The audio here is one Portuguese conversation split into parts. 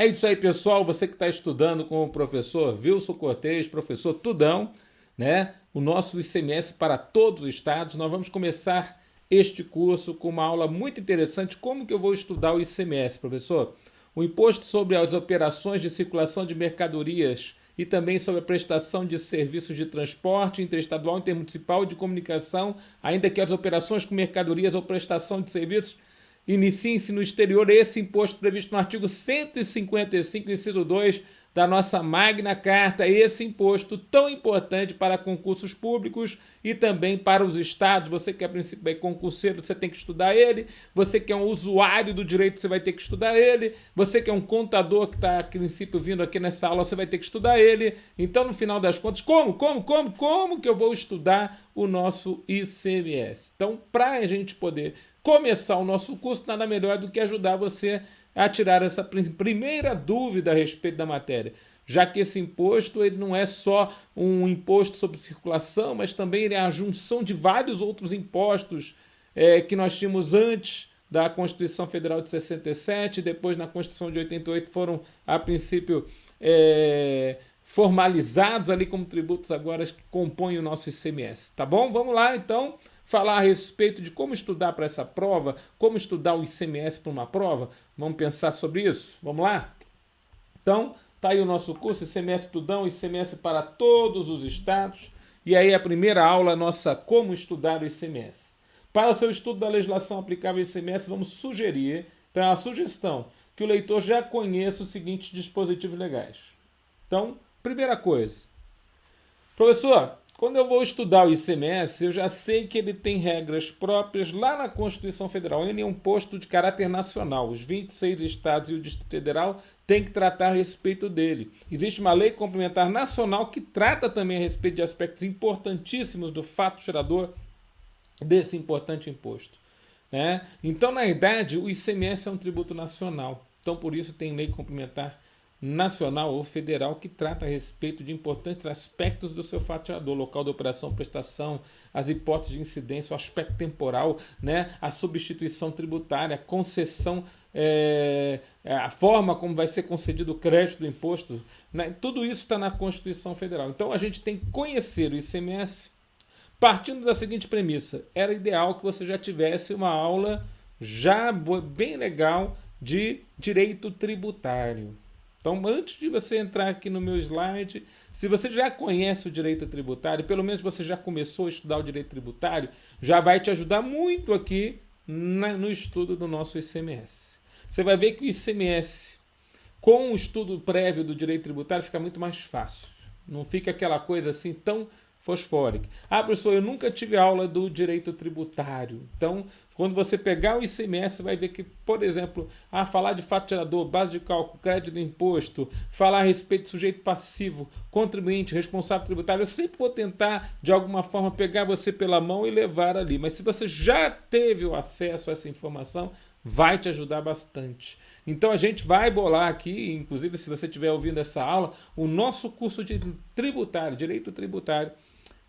isso aí, pessoal. Você que está estudando com o professor Wilson Cortez, professor Tudão, né? O nosso ICMS para todos os estados. Nós vamos começar este curso com uma aula muito interessante. Como que eu vou estudar o ICMS, professor? O imposto sobre as operações de circulação de mercadorias e também sobre a prestação de serviços de transporte interestadual, intermunicipal e de comunicação, ainda que as operações com mercadorias ou prestação de serviços iniciem-se no exterior, esse imposto previsto no artigo 155, inciso 2 da nossa Magna Carta, esse imposto tão importante para concursos públicos e também para os estados. Você que é, a princípio, é concurseiro, você tem que estudar ele. Você que é um usuário do direito, você vai ter que estudar ele. Você que é um contador que está, a princípio, vindo aqui nessa aula, você vai ter que estudar ele. Então, no final das contas, como que eu vou estudar o nosso ICMS? Então, para a gente poder começar o nosso curso, nada melhor do que ajudar você a tirar essa primeira dúvida a respeito da matéria, já que esse imposto ele não é só um imposto sobre circulação, mas também ele é a junção de vários outros impostos que nós tínhamos antes da Constituição Federal de 67, depois na Constituição de 88 foram, a princípio, formalizados ali como tributos agora que compõem o nosso ICMS, tá bom? Vamos lá, então, falar a respeito de como estudar para essa prova, como estudar o ICMS para uma prova. Vamos pensar sobre isso? Vamos lá? Então, tá aí o nosso curso ICMS Tudão, ICMS para todos os estados. E aí a primeira aula nossa, como estudar o ICMS. Para o seu estudo da legislação aplicável ao ICMS, vamos sugerir, então é uma sugestão, que o leitor já conheça os seguintes dispositivos legais. Então, primeira coisa, professor, quando eu vou estudar o ICMS, eu já sei que ele tem regras próprias lá na Constituição Federal. Ele é um imposto de caráter nacional. Os 26 estados e o Distrito Federal têm que tratar a respeito dele. Existe uma lei complementar nacional que trata também a respeito de aspectos importantíssimos do fato gerador desse importante imposto, né? Então, na verdade, o ICMS é um tributo nacional. Então, por isso, tem lei complementar nacional ou federal que trata a respeito de importantes aspectos do seu fato gerador, local de operação, prestação, as hipóteses de incidência, o aspecto temporal, né, a substituição tributária, a concessão, a forma como vai ser concedido o crédito do imposto, né, tudo isso está na Constituição Federal. Então a gente tem que conhecer o ICMS partindo da seguinte premissa: era ideal que você já tivesse uma aula já bem legal de direito tributário. Então, antes de você entrar aqui no meu slide, se você já conhece o direito tributário, pelo menos você já começou a estudar o direito tributário, já vai te ajudar muito aqui no estudo do nosso ICMS. Você vai ver que o ICMS, com o estudo prévio do direito tributário, fica muito mais fácil. Não fica aquela coisa assim tão fosfórica. Ah, professor, eu nunca tive aula do direito tributário. Então, quando você pegar o ICMS, você vai ver que, por exemplo, falar de fato gerador, base de cálculo, crédito do imposto, falar a respeito de sujeito passivo, contribuinte, responsável tributário, eu sempre vou tentar, de alguma forma, pegar você pela mão e levar ali. Mas se você já teve o acesso a essa informação, vai te ajudar bastante. Então a gente vai bolar aqui, inclusive se você estiver ouvindo essa aula, o nosso curso de tributário, direito tributário,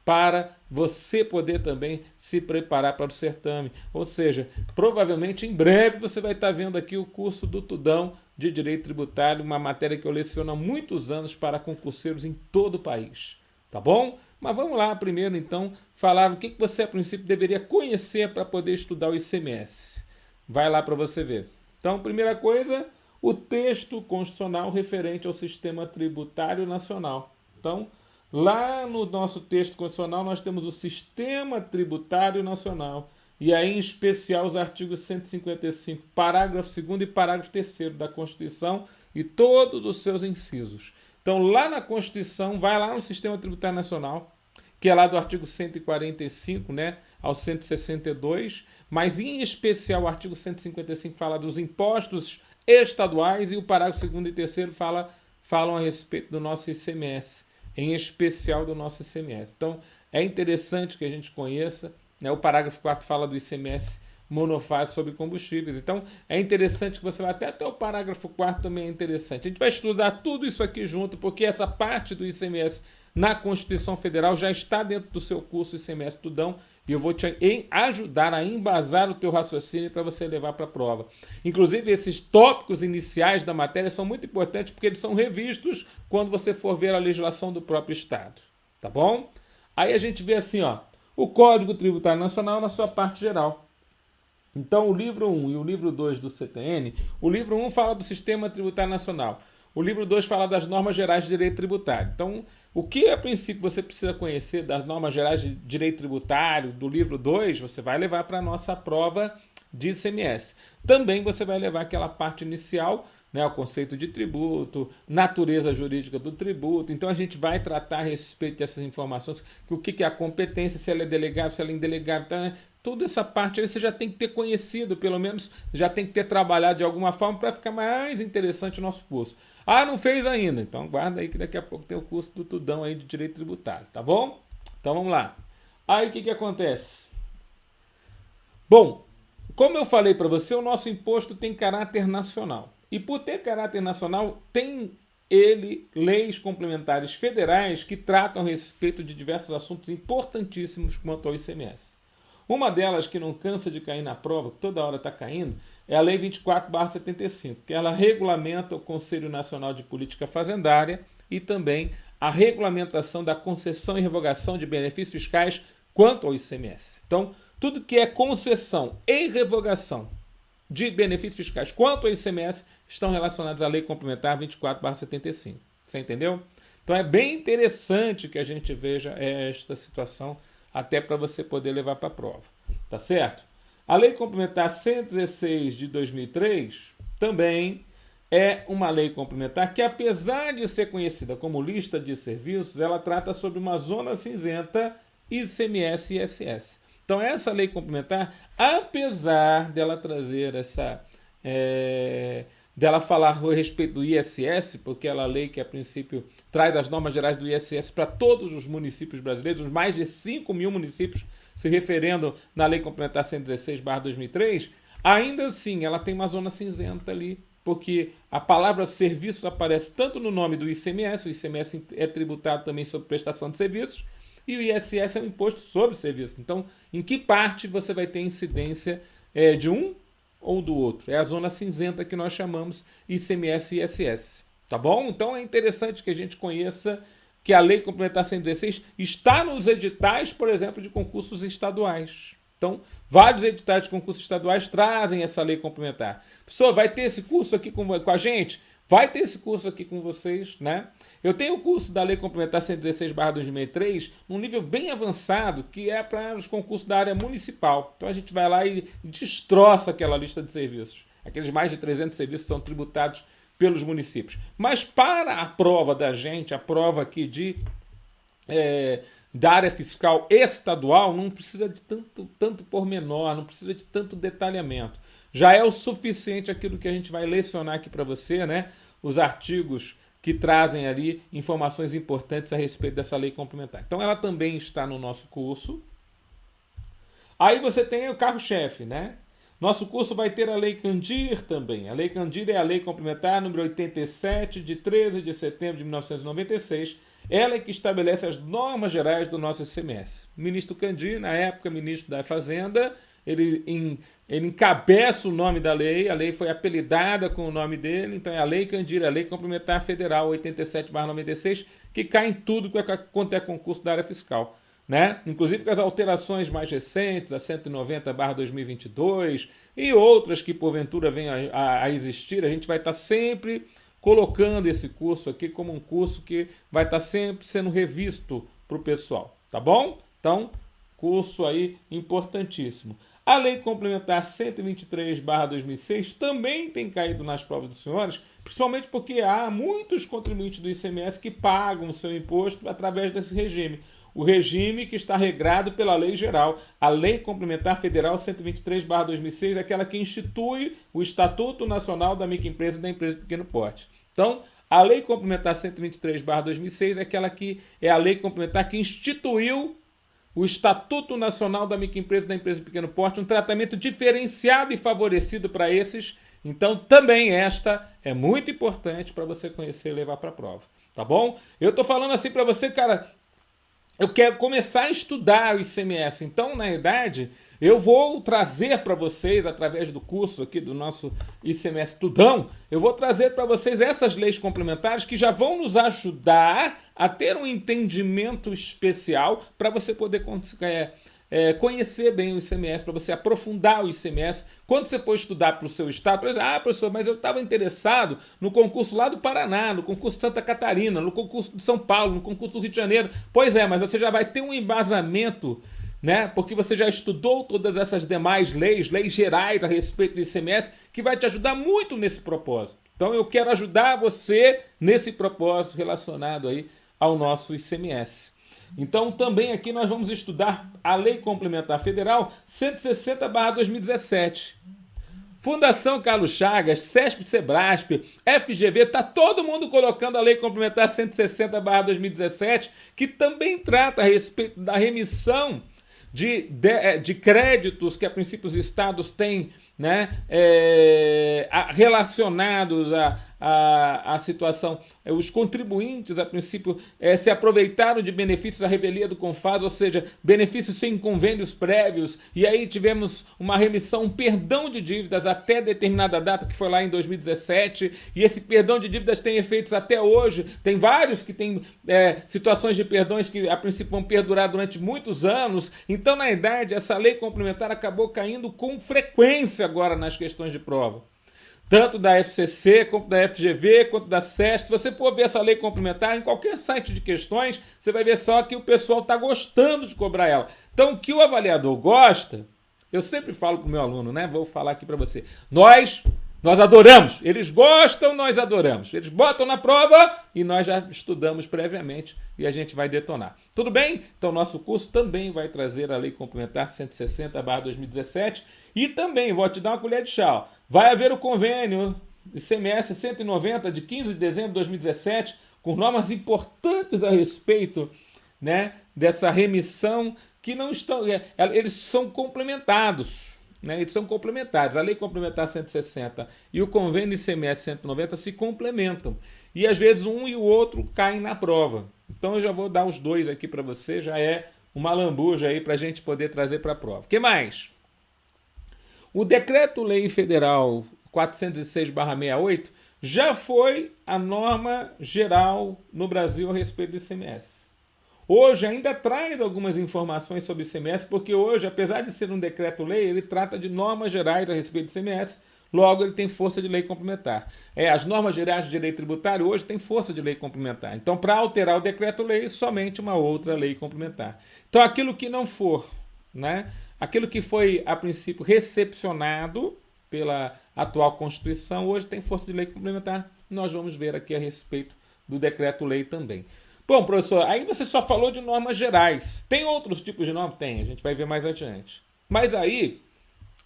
para você poder também se preparar para o certame. Ou seja, provavelmente em breve você vai estar vendo aqui o curso do Tudão de Direito Tributário, uma matéria que eu leciono há muitos anos para concurseiros em todo o país. Tá bom? Mas vamos lá primeiro então falar o que você a princípio deveria conhecer para poder estudar o ICMS. Vai lá para você ver. Então, primeira coisa, o texto constitucional referente ao sistema tributário nacional. Então, lá no nosso texto constitucional, nós temos o Sistema Tributário Nacional, e aí, em especial, os artigos 155, parágrafo 2º e parágrafo 3º da Constituição e todos os seus incisos. Então, lá na Constituição, vai lá no Sistema Tributário Nacional, que é lá do artigo 145, né, ao 162, mas em especial o artigo 155 fala dos impostos estaduais e o parágrafo 2º e 3º falam a respeito do nosso ICMS, em especial do nosso ICMS. Então, é interessante que a gente conheça, né, o parágrafo 4º fala do ICMS monofásico sobre combustíveis. Então, é interessante que você vá até o parágrafo 4º também é interessante. A gente vai estudar tudo isso aqui junto, porque essa parte do ICMS na Constituição Federal, já está dentro do seu curso ICMS Tudão, e eu vou te ajudar a embasar o teu raciocínio para você levar para a prova. Inclusive, esses tópicos iniciais da matéria são muito importantes porque eles são revistos quando você for ver a legislação do próprio Estado. Tá bom? Aí a gente vê assim, ó, o Código Tributário Nacional na sua parte geral. Então, o livro 1 e o livro 2 do CTN, o livro 1 fala do Sistema Tributário Nacional. O livro 2 fala das normas gerais de direito tributário. Então, o que a princípio você precisa conhecer das normas gerais de direito tributário do livro 2, você vai levar para a nossa prova de ICMS. Também você vai levar aquela parte inicial, né, o conceito de tributo, natureza jurídica do tributo. Então, a gente vai tratar a respeito dessas informações, o que é a competência, se ela é delegável, se ela é indelegável, então, né? Toda essa parte aí você já tem que ter conhecido, pelo menos já tem que ter trabalhado de alguma forma para ficar mais interessante o nosso curso. Ah, não fez ainda? Então guarda aí que daqui a pouco tem o curso do Tudão aí de Direito Tributário, tá bom? Então vamos lá. Aí o que acontece? Bom, como eu falei para você, o nosso imposto tem caráter nacional. E por ter caráter nacional, tem ele leis complementares federais que tratam a respeito de diversos assuntos importantíssimos quanto ao ICMS. Uma delas que não cansa de cair na prova, que toda hora está caindo, é a Lei 24/75, que ela regulamenta o Conselho Nacional de Política Fazendária e também a regulamentação da concessão e revogação de benefícios fiscais quanto ao ICMS. Então, tudo que é concessão e revogação de benefícios fiscais quanto ao ICMS estão relacionados à Lei Complementar 24/75. Você entendeu? Então, é bem interessante que a gente veja esta situação até para você poder levar para a prova, tá certo? A Lei Complementar 116 de 2003 também é uma lei complementar que, apesar de ser conhecida como lista de serviços, ela trata sobre uma zona cinzenta ICMS e ISS. Então, essa lei complementar, apesar dela trazer essa... dela falar a respeito do ISS, porque ela é a lei que, a princípio, traz as normas gerais do ISS para todos os municípios brasileiros, os mais de 5 mil municípios se referendo na Lei Complementar 116/2003, ainda assim ela tem uma zona cinzenta ali, porque a palavra serviços aparece tanto no nome do ICMS, o ICMS é tributado também sobre prestação de serviços, e o ISS é um imposto sobre serviços. Então, em que parte você vai ter incidência de um ou do outro? É a zona cinzenta que nós chamamos ICMS e ISS. Tá bom? Então é interessante que a gente conheça que a Lei Complementar 116 está nos editais, por exemplo, de concursos estaduais. Então, vários editais de concursos estaduais trazem essa lei complementar. Professor, vai ter esse curso aqui com a gente? Vai ter esse curso aqui com vocês, né? Eu tenho o curso da Lei Complementar 116/2003 num nível bem avançado, que é para os concursos da área municipal. Então a gente vai lá e destroça aquela lista de serviços. Aqueles mais de 300 serviços são tributados pelos municípios. Mas para a prova da gente, a prova aqui da área fiscal estadual, não precisa de tanto pormenor, não precisa de tanto detalhamento. Já é o suficiente aquilo que a gente vai lecionar aqui para você, né? Os artigos que trazem ali informações importantes a respeito dessa lei complementar. Então ela também está no nosso curso. Aí você tem o carro-chefe, né? Nosso curso vai ter a Lei Candir também. A Lei Candir é a Lei Complementar número 87, de 13 de setembro de 1996. Ela é que estabelece as normas gerais do nosso ICMS. O ministro Candir, na época ministro da Fazenda, ele encabeça o nome da lei, a lei foi apelidada com o nome dele, então é a Lei Candir, a Lei Complementar Federal 87/96, que cai em tudo quanto é concurso da área fiscal. Né? Inclusive com as alterações mais recentes, a 190/2022 e outras que porventura venham a existir, a gente vai estar sempre colocando esse curso aqui como um curso que vai estar sempre sendo revisto para o pessoal, tá bom? Então, curso aí importantíssimo. A Lei Complementar 123/2006 também tem caído nas provas dos senhores, principalmente porque há muitos contribuintes do ICMS que pagam o seu imposto através desse regime. O regime que está regrado pela Lei Geral. A Lei Complementar Federal 123/2006 é aquela que institui o Estatuto Nacional da Microempresa e da Empresa de Pequeno Porte. Então, a Lei Complementar 123/2006 é aquela que é a lei complementar que instituiu o Estatuto Nacional da Microempresa e da Empresa de Pequeno Porte, um tratamento diferenciado e favorecido para esses. Então, também esta é muito importante para você conhecer e levar para a prova. tá bom? Eu tô falando assim para você, cara, eu quero começar a estudar o ICMS. Então, na verdade, eu vou trazer para vocês, através do curso aqui do nosso ICMS Tudão, eu vou trazer para vocês essas leis complementares que já vão nos ajudar a ter um entendimento especial para você poder conhecer bem o ICMS, para você aprofundar o ICMS. Quando você for estudar para o seu estado, por exemplo, professor, mas eu estava interessado no concurso lá do Paraná, no concurso de Santa Catarina, no concurso de São Paulo, no concurso do Rio de Janeiro. Pois é, mas você já vai ter um embasamento, né? Porque você já estudou todas essas demais leis gerais a respeito do ICMS, que vai te ajudar muito nesse propósito. Então eu quero ajudar você nesse propósito relacionado aí ao nosso ICMS. Então, também aqui nós vamos estudar a Lei Complementar Federal 160/2017. Fundação Carlos Chagas, CESP, SEBRASP, FGV, está todo mundo colocando a Lei Complementar 160/2017, que também trata a respeito da remissão de créditos que, a princípio, os estados têm, né, relacionados à situação. Os contribuintes, a princípio, se aproveitaram de benefícios da revelia do CONFAS, ou seja, benefícios sem convênios prévios, e aí tivemos uma remissão, um perdão de dívidas até determinada data, que foi lá em 2017, e esse perdão de dívidas tem efeitos até hoje. Tem vários que têm situações de perdões que, a princípio, vão perdurar durante muitos anos. Então, na verdade, essa lei complementar acabou caindo com frequência agora nas questões de prova. Tanto da FCC, quanto da FGV, quanto da SESC. Se você for ver essa lei complementar em qualquer site de questões, você vai ver só que o pessoal está gostando de cobrar ela. Então, o que o avaliador gosta, eu sempre falo para o meu aluno, né? Vou falar aqui para você. Nós adoramos. Eles gostam, nós adoramos. Eles botam na prova e nós já estudamos previamente e a gente vai detonar. Tudo bem? Então, nosso curso também vai trazer a Lei Complementar 160/2017 e também, vou te dar uma colher de chá, vai haver o convênio ICMS 190 de 15 de dezembro de 2017 com normas importantes a respeito, né, dessa remissão que não estão... Eles são complementados. Né, eles são complementares. A Lei Complementar 160 e o Convênio ICMS 190 se complementam. E às vezes um e o outro caem na prova. Então eu já vou dar os dois aqui para você, já é uma lambuja aí para a gente poder trazer para a prova. O que mais? O Decreto-Lei Federal 406/68 já foi a norma geral no Brasil a respeito do ICMS. Hoje ainda traz algumas informações sobre o ICMS, porque hoje, apesar de ser um decreto-lei, ele trata de normas gerais a respeito do ICMS, logo ele tem força de lei complementar. As normas gerais de direito tributário hoje têm força de lei complementar. Então, para alterar o decreto-lei, somente uma outra lei complementar. Então, aquilo que não for, né, aquilo que foi, a princípio, recepcionado pela atual Constituição, hoje tem força de lei complementar. Nós vamos ver aqui a respeito do decreto-lei também. Bom, professor, aí você só falou de normas gerais. Tem outros tipos de normas? Tem, a gente vai ver mais adiante. Mas aí,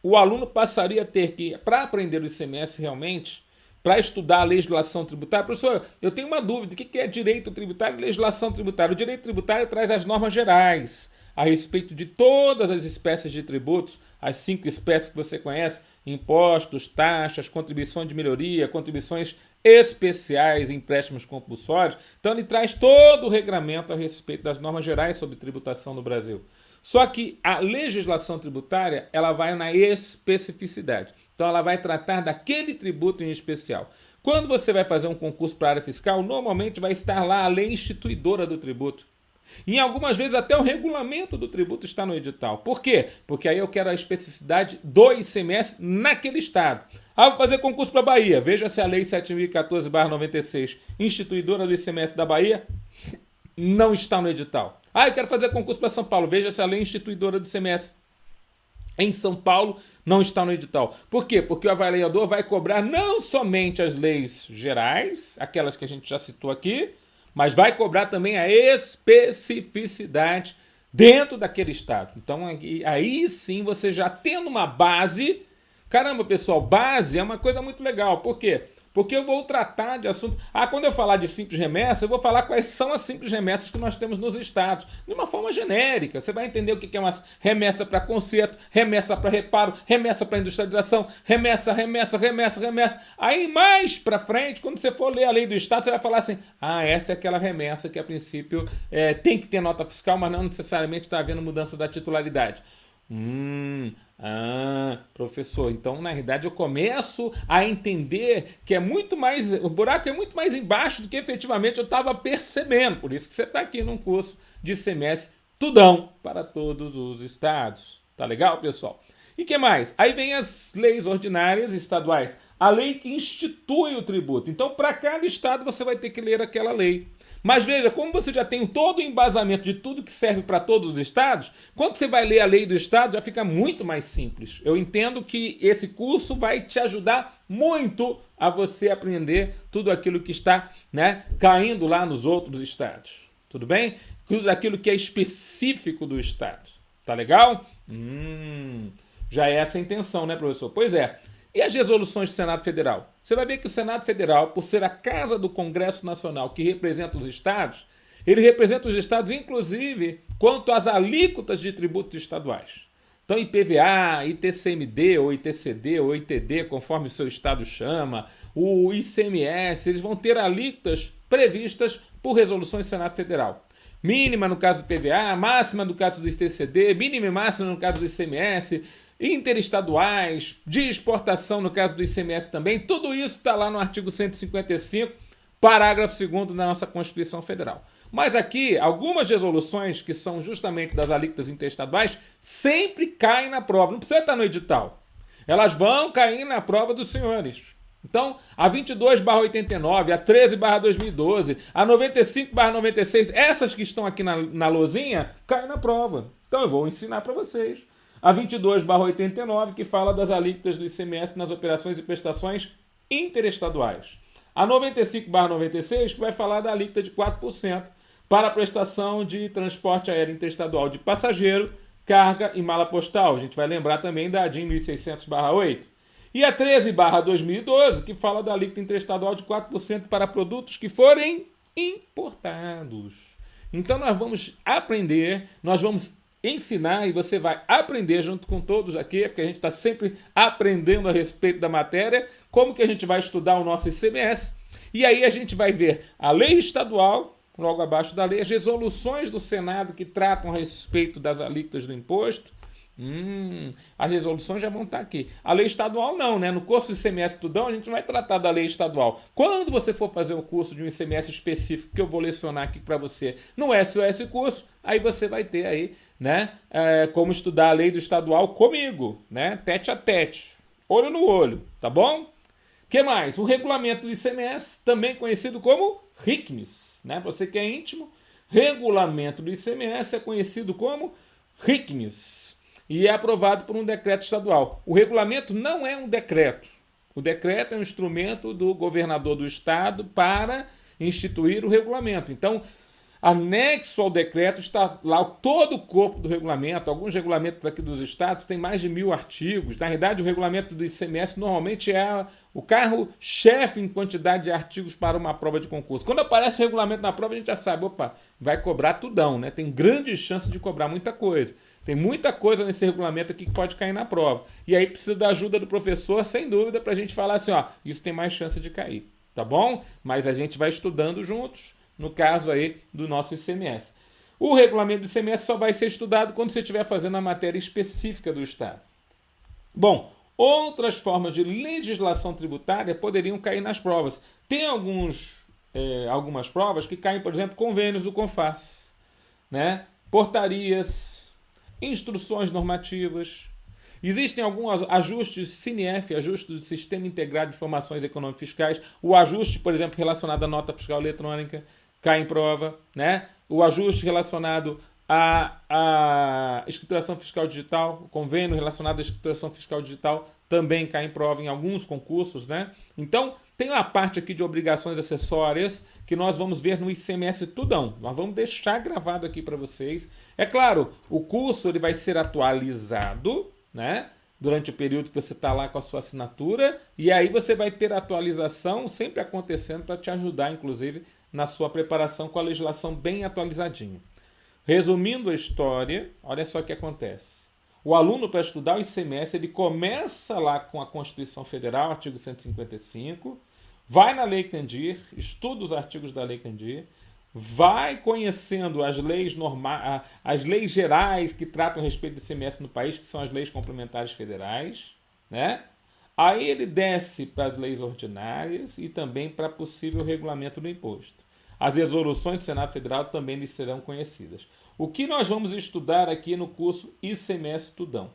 o aluno passaria a ter que, para aprender o ICMS realmente, para estudar a legislação tributária, professor, eu tenho uma dúvida, o que é direito tributário e legislação tributária? O direito tributário traz as normas gerais a respeito de todas as espécies de tributos, as 5 espécies que você conhece, impostos, taxas, contribuições de melhoria, contribuições especiais, empréstimos compulsórios. Então ele traz todo o regramento a respeito das normas gerais sobre tributação no Brasil. Só que a legislação tributária, ela vai na especificidade. Então ela vai tratar daquele tributo em especial. Quando você vai fazer um concurso para a área fiscal, normalmente vai estar lá a lei instituidora do tributo. E algumas vezes até o regulamento do tributo está no edital. Por quê? Porque aí eu quero a especificidade do ICMS naquele estado. Vou fazer concurso para a Bahia. Veja se a Lei 7.014/96, instituidora do ICMS da Bahia, não está no edital. Eu quero fazer concurso para São Paulo. Veja se a Lei instituidora do ICMS em São Paulo não está no edital. Por quê? Porque o avaliador vai cobrar não somente as leis gerais, aquelas que a gente já citou aqui, mas vai cobrar também a especificidade dentro daquele estado. Então, aí sim, você já tendo uma base... Caramba, pessoal, base é uma coisa muito legal. Por quê? porque eu vou tratar de assunto. Quando eu falar de simples remessa, eu vou falar quais são as simples remessas que nós temos nos estados, de uma forma genérica. Você vai entender o que é uma remessa para conserto, remessa para reparo, remessa para industrialização, remessa. Aí mais para frente, quando você for ler a lei do estado, você vai falar assim: essa é aquela remessa que a princípio tem que ter nota fiscal, mas não necessariamente está havendo mudança da titularidade. Professor, então na verdade eu começo a entender que o buraco é muito mais embaixo do que efetivamente eu estava percebendo. Por isso que você está aqui num curso de ICMS tudão para todos os estados. Tá legal, pessoal? E que mais? Aí vem as leis ordinárias estaduais, a lei que institui o tributo. Então, para cada estado você vai ter que ler aquela lei. Mas veja, como você já tem todo o embasamento de tudo que serve para todos os estados, quando você vai ler a lei do estado, já fica muito mais simples. Eu entendo que esse curso vai te ajudar muito a você aprender tudo aquilo que está, caindo lá nos outros estados. Tudo bem? Tudo aquilo que é específico do estado. Tá legal? Já é essa a intenção, né, professor? Pois é. E as resoluções do Senado Federal? Você vai ver que o Senado Federal, por ser a casa do Congresso Nacional que representa os estados, ele representa os estados, inclusive, quanto às alíquotas de tributos estaduais. Então, IPVA, ITCMD, ou ITCD, ou ITD, conforme o seu estado chama, o ICMS, eles vão ter alíquotas previstas por resoluções do Senado Federal. Mínima no caso do IPVA, máxima no caso do ITCD, mínima e máxima no caso do ICMS, interestaduais, de exportação no caso do ICMS também, tudo isso está lá no artigo 155, parágrafo 2º da nossa Constituição Federal. Mas aqui, algumas resoluções que são justamente das alíquotas interestaduais sempre caem na prova, não precisa estar no edital. Elas vão cair na prova dos senhores. Então, a 22/89, a 13/2012, a 95/96, essas que estão aqui na lousinha, caem na prova. Então, eu vou ensinar para vocês. A 22/89, que fala das alíquotas do ICMS nas operações e prestações interestaduais. A 95/96, que vai falar da alíquota de 4% para a prestação de transporte aéreo interestadual de passageiro, carga e mala postal. A gente vai lembrar também da ADIM 1600/8. E a 13/2012, que fala da alíquota interestadual de 4% para produtos que forem importados. Então nós vamos aprender, nós vamos ensinar e você vai aprender junto com todos aqui, porque a gente está sempre aprendendo a respeito da matéria, como que a gente vai estudar o nosso ICMS. E aí a gente vai ver a lei estadual, logo abaixo da lei, as resoluções do Senado que tratam a respeito das alíquotas do imposto. As resoluções já vão estar aqui. A lei estadual não, né? No curso de ICMS Tudão a gente não vai tratar da lei estadual. Quando você for fazer um curso de um ICMS específico que eu vou lecionar aqui para você no SOS Curso, aí você vai ter aí, como estudar a lei do estadual comigo, tete a tete, olho no olho, tá bom? O que mais? O regulamento do ICMS, também conhecido como RICMS, Você que é íntimo, regulamento do ICMS é conhecido como RICMS. E é aprovado por um decreto estadual. O regulamento não é um decreto. O decreto é um instrumento do governador do estado para instituir o regulamento. Então, anexo ao decreto está lá todo o corpo do regulamento. Alguns regulamentos aqui dos estados têm mais de 1000 artigos. Na verdade, o regulamento do ICMS normalmente é o carro-chefe em quantidade de artigos para uma prova de concurso. Quando aparece o regulamento na prova, a gente já sabe, vai cobrar tudão, Tem grande chance de cobrar muita coisa. Tem muita coisa nesse regulamento aqui que pode cair na prova. E aí precisa da ajuda do professor, sem dúvida, para a gente falar assim, isso tem mais chance de cair, tá bom? Mas a gente vai estudando juntos, no caso aí do nosso ICMS. O regulamento do ICMS só vai ser estudado quando você estiver fazendo a matéria específica do estado. Bom, outras formas de legislação tributária poderiam cair nas provas. Tem algumas provas que caem, por exemplo, convênios do CONFAS, portarias, instruções normativas. Existem alguns ajustes CINEF, ajustes do Sistema Integrado de Informações Econômicas Fiscais. O ajuste, por exemplo, relacionado à nota fiscal eletrônica, cai em prova. O ajuste relacionado à escrituração fiscal digital, o convênio relacionado à escrituração fiscal digital, também cai em prova em alguns concursos. Então, tem uma parte aqui de obrigações acessórias que nós vamos ver no ICMS Tudão. Nós vamos deixar gravado aqui para vocês. É claro, o curso ele vai ser atualizado, durante o período que você está lá com a sua assinatura, e aí você vai ter atualização sempre acontecendo para te ajudar, inclusive, na sua preparação com a legislação bem atualizadinha. Resumindo a história, olha só o que acontece. O aluno, para estudar o ICMS, ele começa lá com a Constituição Federal, artigo 155, vai na Lei Candir, estuda os artigos da Lei Candir, vai conhecendo as leis as leis gerais que tratam a respeito do ICMS no país, que são as leis complementares federais, né? Aí ele desce para as leis ordinárias e também para possível regulamento do imposto. As resoluções do Senado Federal também lhe serão conhecidas. O que nós vamos estudar aqui no curso ICMS Tudão?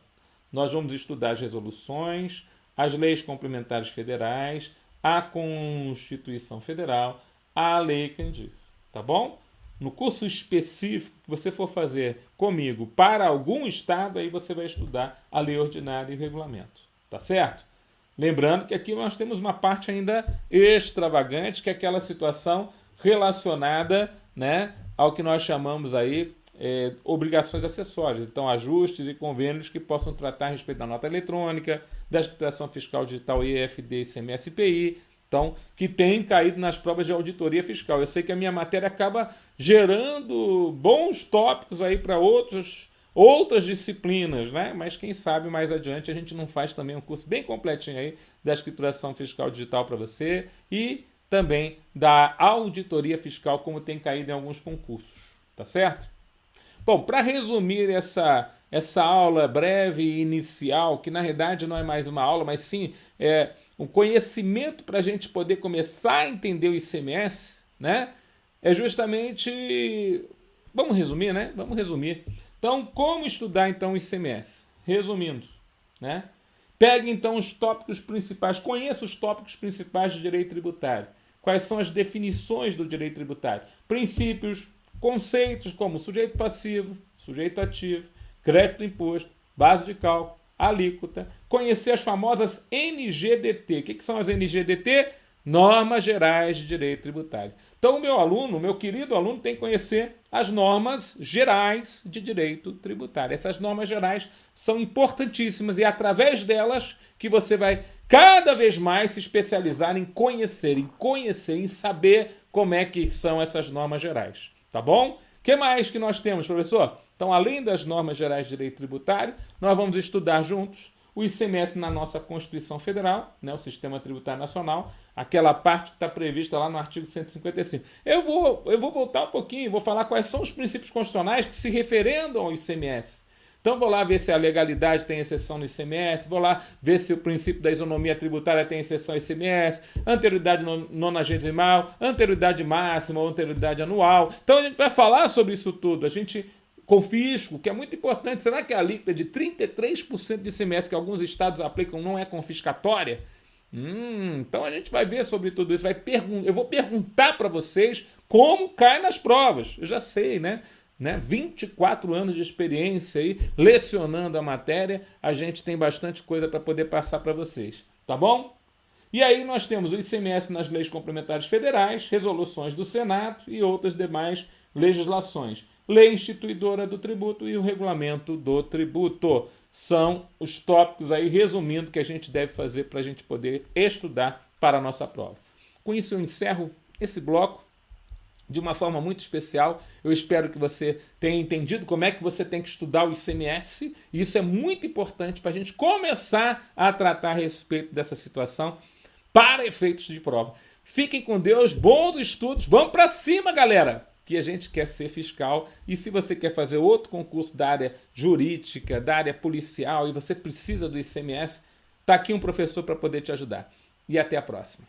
Nós vamos estudar as resoluções, as leis complementares federais, a Constituição Federal, a Lei Candir, tá bom? No curso específico que você for fazer comigo para algum estado, aí você vai estudar a lei ordinária e o regulamento, tá certo? Lembrando que aqui nós temos uma parte ainda extravagante, que é aquela situação relacionada, né, ao que nós chamamos aí obrigações acessórias. Então, ajustes e convênios que possam tratar a respeito da nota eletrônica, da escrituração fiscal digital EFD, ICMS e IPI, então, que tem caído nas provas de auditoria fiscal. Eu sei que a minha matéria acaba gerando bons tópicos aí para outras disciplinas, né? Mas quem sabe mais adiante a gente não faz também um curso bem completinho aí da escrituração fiscal digital para você e também da auditoria fiscal, como tem caído em alguns concursos, tá certo? Bom, para resumir essa aula breve e inicial, que na realidade não é mais uma aula, mas sim um conhecimento para a gente poder começar a entender o ICMS, né? É justamente... Vamos resumir, né? Vamos resumir. Então, como estudar então o ICMS? Resumindo, né? Pegue então os tópicos principais, conheça os tópicos principais de direito tributário. Quais são as definições do direito tributário? Princípios, conceitos como sujeito passivo, sujeito ativo, crédito do imposto, base de cálculo, alíquota. Conhecer as famosas NGDT. O que são as NGDT? Normas Gerais de Direito Tributário. Então, o meu aluno, o meu querido aluno, tem que conhecer as normas gerais de direito tributário. Essas normas gerais são importantíssimas e é através delas que você vai cada vez mais se especializar em conhecer, em saber como é que são essas normas gerais. Tá bom? O que mais que nós temos, professor? Então, além das normas gerais de direito tributário, nós vamos estudar juntos o ICMS na nossa Constituição Federal, né, o Sistema Tributário Nacional, aquela parte que está prevista lá no artigo 155. Eu vou voltar um pouquinho, vou falar quais são os princípios constitucionais que se referendam ao ICMS. Então, vou lá ver se a legalidade tem exceção no ICMS, vou lá ver se o princípio da isonomia tributária tem exceção ao ICMS, anterioridade nonagesimal, anterioridade máxima ou anterioridade anual. Então, a gente vai falar sobre isso tudo. A gente... Confisco, que é muito importante. Será que a alíquota de 33% de ICMS que alguns estados aplicam não é confiscatória? Então a gente vai ver sobre tudo isso. Eu vou perguntar para vocês como cai nas provas. Eu já sei, né? 24 anos de experiência aí, lecionando a matéria. A gente tem bastante coisa para poder passar para vocês. Tá bom? E aí nós temos o ICMS nas leis complementares federais, resoluções do Senado e outras demais legislações. Lei instituidora do tributo e o regulamento do tributo. São os tópicos aí, resumindo, que a gente deve fazer para a gente poder estudar para a nossa prova. Com isso eu encerro esse bloco de uma forma muito especial. Eu espero que você tenha entendido como é que você tem que estudar o ICMS. E isso é muito importante para a gente começar a tratar a respeito dessa situação para efeitos de prova. Fiquem com Deus, bons estudos, vamos para cima, galera! Que a gente quer ser fiscal, e se você quer fazer outro concurso da área jurídica, da área policial, e você precisa do ICMS, está aqui um professor para poder te ajudar. E até a próxima.